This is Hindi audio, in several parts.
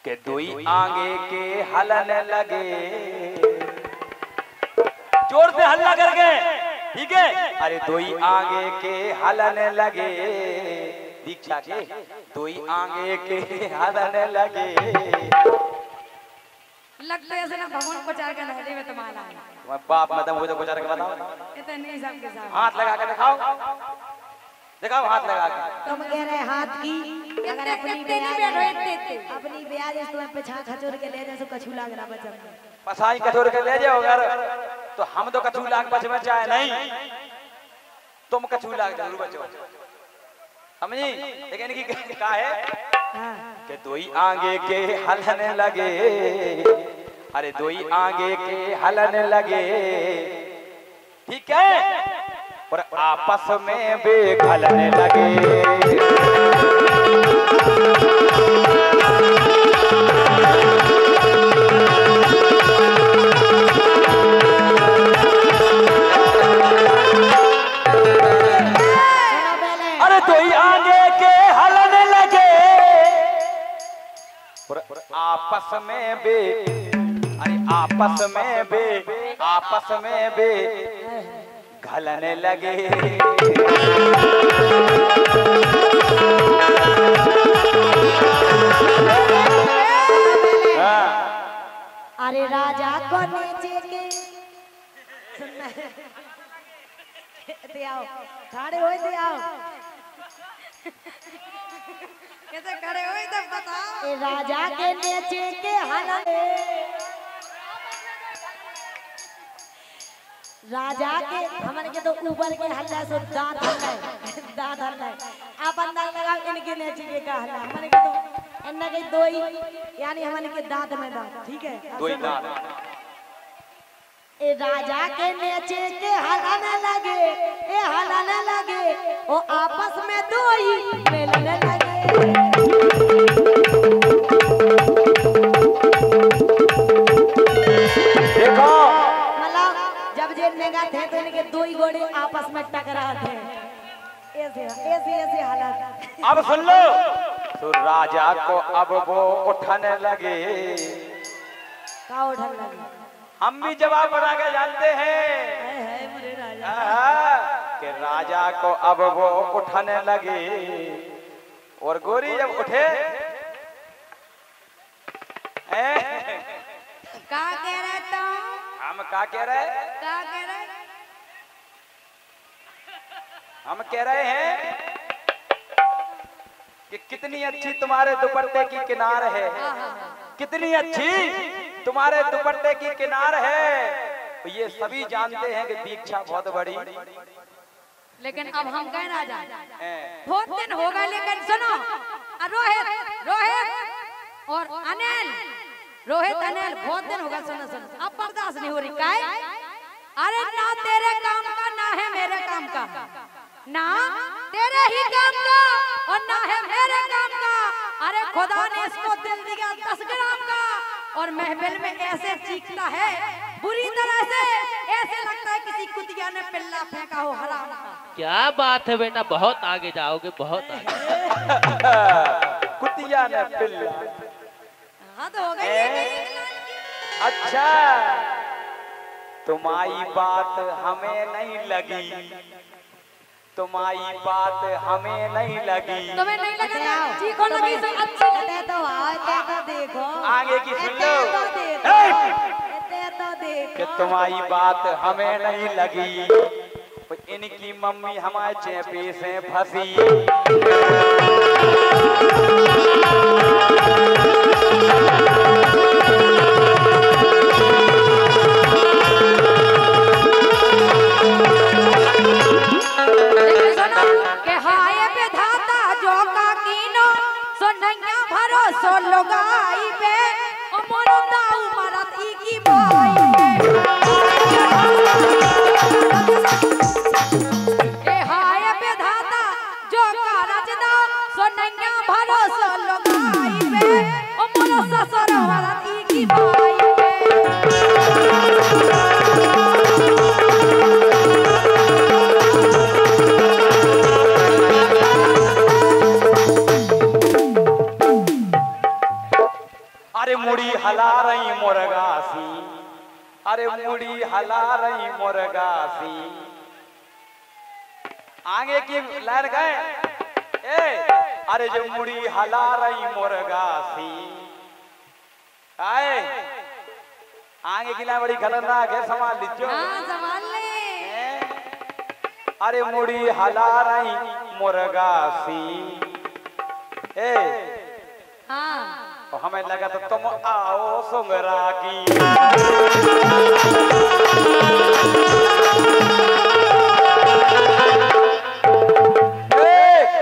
के दुई आगे के हलन लगे, जोर से हल्ला करके, ठीक है। अरे दुई आगे के हलन लगे, दीक्षा के दुई आगे के हलन लगे। लगता है ऐसे ना भगवान को चार का नहरे में तुम्हारा तुम्हारे बाप मतलब मुझे को चार के बताओ, इतने सब के साथ हाथ लगा के दिखाओ, दिखाओ हाथ लगा के। तुम कह रहे हाथ की अगर अपनी ब्याज इस तुम्हें पिछा खचोर के ले जैसे कछू लाग रहा बचन पसाई कठोर के ले जाओ अगर, तो हम तो कछू लाग बच में चाहे नहीं, तुम कछू लाग जरूर बचो, समझी। लेकिन इनकी क्या है कि दुई आगे के हलन लगे, अरे दुई आगे के हलन लगे, ठीक है, और आपस में बेघलन लगे। अरे दुई आगे के हलन लगे और आपस में बे, अरे आपस में बे घलने लगे। अरे राजा को नीचे के दे आओ, खड़े हो दे आओ, कैसे खड़े हुए तब बताओ। राजा के नीचे के हलन, राजा के हमन के तो ऊपर के हल्ला सो दांत हल्ला आप अंदाज लगाओ इनके नीचे के का हल्ला, हमन के तो इनना के दो ही यानी हमन के दांत में दांत, ठीक है, दो ही दांत। ए राजा के नीचे के हल्ला न लगे, ए हल्ला न लगे, ओ आपस में दो ही मिलने लगे। देखो जब जे नेगा थे तो इनके दो ही घोड़े आपस में टकरा थे, ऐसे हालत। अब सुन लो, तो राजा को अब वो उठने लगे, का उठने लगे, हम भी जवाब बना के जानते हैं मेरे राजा कि राजा को अब वो उठने लगे, और गोरी जब उठे क्या कह रहे तुम? हम क्या कह रहे, क्या कह रहे? हम कह रहे हैं कि कितनी अच्छी तुम्हारे दुपट्टे की किनार है, कितनी अच्छी तुम्हारे दुपट्टे की किनार है। तो ये सभी जानते हैं कि दीक्षा बहुत बड़ी, लेकिन अब हम कह राजा बहुत दिन हो गए, लेकिन सुनो रोहित और अनिल, रोहित अनिल बहुत दिन हो गए, सुनो सुनो अब बर्दाश्त नहीं हो रही। काय अरे ना तेरे काम का ना है मेरे काम का, ना तेरे ही काम का और ना है मेरे काम का। अरे खुदा ने इसको दिल दिया 10 ग्राम का, और महफिल में ऐसे चीखता है बुरी तरह से, ऐसे लगता है किसी कुतिया ने पिल्ला फेंका हो हराम का। क्या बात है बेटा, बहुत आगे जाओगे, बहुत आगे। कुतिया ने पिल्ला, हद हो गई। अच्छा तुम्हारी बात हमें नहीं लगी, तुम्हारी बात हमें नहीं लगी, तुम्हें नहीं लगा जी को लगी सब अच्छी तो आओ तो देखो, आगे की सुन लो, तो देखो कि तुम्हारी बात हमें नहीं लगी, इनकी मम्मी हमारे चेपी से फंसी। भरोसो लगाई पे अमर दाऊ मरत की भाई ए हाय पे धाता जो कारज दा सोनैया भरोसो लगाई पे अमर ससुर मरत की भाई अरे मुड़ी हला रही मुर्गासी, अरे मुड़ी हला रही मुर्गासी। आगे की लाइन गए ए, अरे जो मुड़ी हला रही मुर्गासी आए। आगे की लाइन बड़ी खतरनाक है, संभाल लीजिए। हाँ संभाल ले। अरे मुड़ी हला रही मुर्गासी ए। हाँ तो हमें लगा तो तुम आओ सुंगरा की।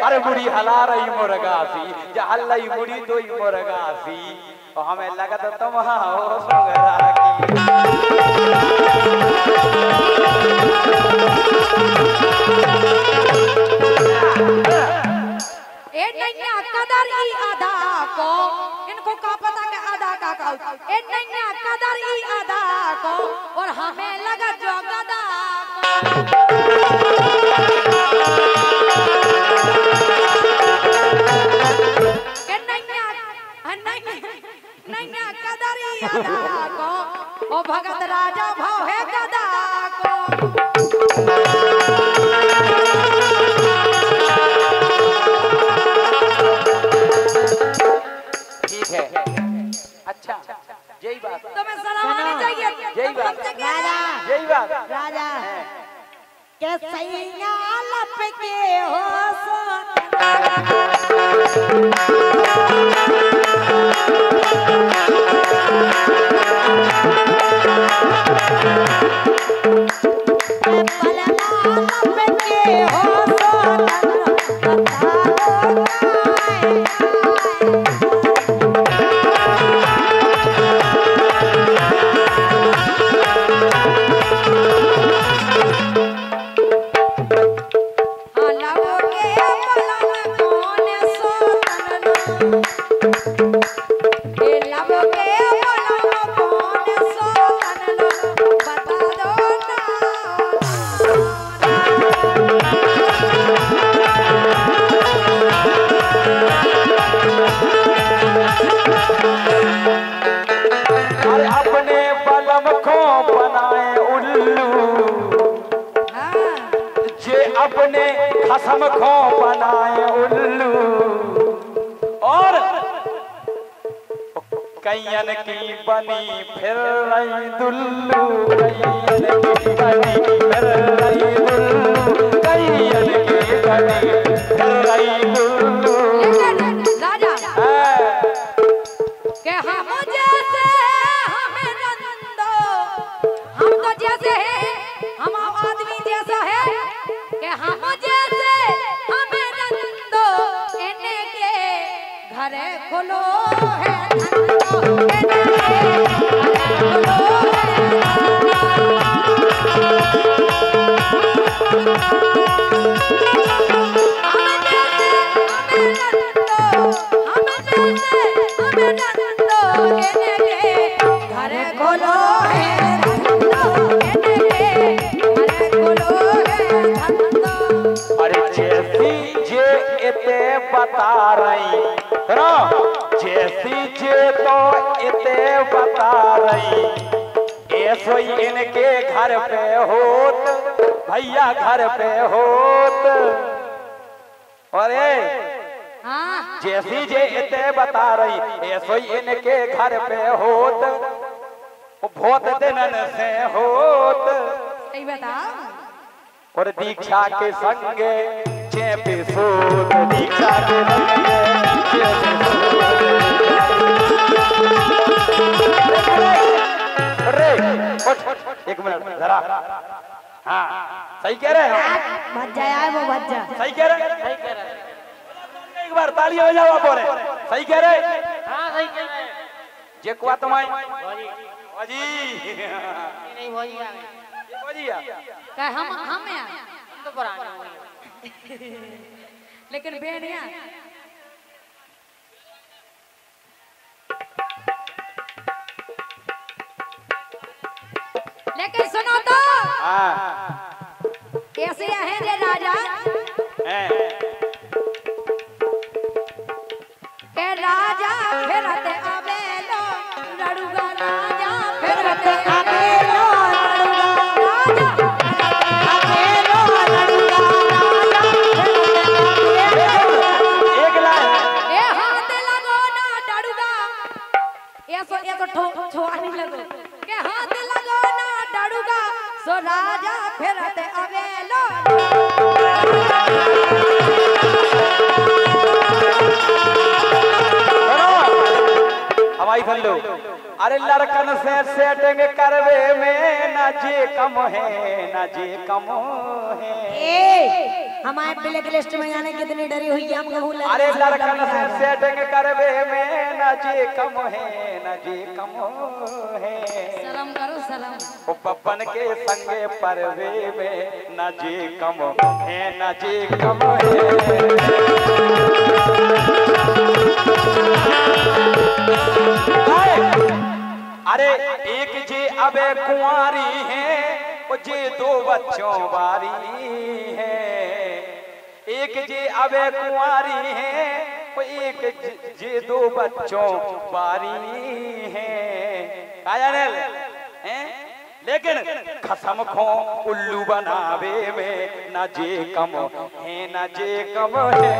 अरे मुड़ी हला रही मुर्गासी, जा हल्लाई मुड़ी तो ही मुर्गासी। और हमें लगा तो तुम आओ सुंगरा की। ए नैया कदर ई अदा को, इनको का पता के अदा का ए नैया कदर ई अदा को, और हमें लगा जो गदा को। नैया कदर ई अदा को, ओ भगत राजा भाव है गदा को। अच्छा यही बात तुम्हें सलाम आनी चाहिए। यही बात राजा, यही बात राजा के सैया लपके हो अपने खसम खो बनाए उल्लू। और कैयन की बनी फिर रही दुल्लू, कैयन की बनी फिर रही दुल्लू, कैयन की बनी फिर रही दुल्लू। राजा के हम जैसे हमें नंदो, हम तो जैसे हैं, हम आदमी जैसा है कि हम जैसे हमें नंदो, इन्हें के घरे खोलो है नंदो, इन्हें के घरे खोलो बता रही ना, जैसी जे तो इते बता रही, ऐसो ही इनके घर पे होत, भैया घर पे होत। अरे हाँ जैसी जे इते बता रही, ऐसो ही इनके घर पे होत, बहुत दिनन से होत। सही बताओ। और दीक्षा के संगे चेपिसूत, दीक्षा के संगे अरे एक मिनट जरा। हाँ सही कह रहे हैं, भज्जा है वो भज्जा। सही कह रहे हैं, सही कह रहा है। एक बार ताली हो जाओ आप। सही कह रहे हैं, हाँ सही कह रहे हैं। जे कुआ तुम्हारी भौजी जी नहीं भौजी आ गए। भौजी क्या हम हैं? हम तो पुराने हो गए। लेकिन बेनिया लेकिन सुनो तो, कैसे हैं रे राजा के राजा फिरते अबेलो ये तो छुआने लगो के हाथ लगो ना डरूगा सो राजा फिरते अवेलो हवाई कर लो। अरे लड़कन से सेटिंग करवे में ना जे कम है ना जे कम है। हमारे ब्लैक लिस्ट में जाने कितनी डरी हुई है हम कहूँ। अरे लड़कन से सेटिंग करवे में ना जे कम है ना जे कम है। सलाम करो सलाम। ओ पप्पन के संगे परवे में ना जे कम है ना जे कम है। अरे एक जे अबे कुंवारी है वो जे दो बच्चों वारी है। एक जे अबे कुंवारी है वो एक जे दो बच्चों वारी है। कायानेल हैं लेकिन खसम खो उल्लू बनावे में ना जे कम है ना जे कम है।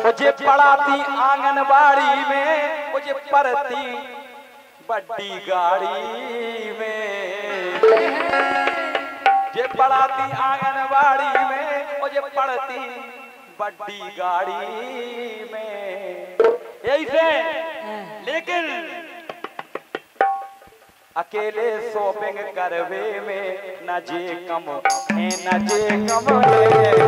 मुझे पढ़ाती आंगनबाड़ी में मुझे पढ़ती बड़ी गाड़ी में। जे पढ़ाती आंगनबाड़ी में मुझे पढ़ती बड़ी गाड़ी में। यही से लेकिन अकेले शॉपिंग करवे में ना जे कम है ना जे कम है।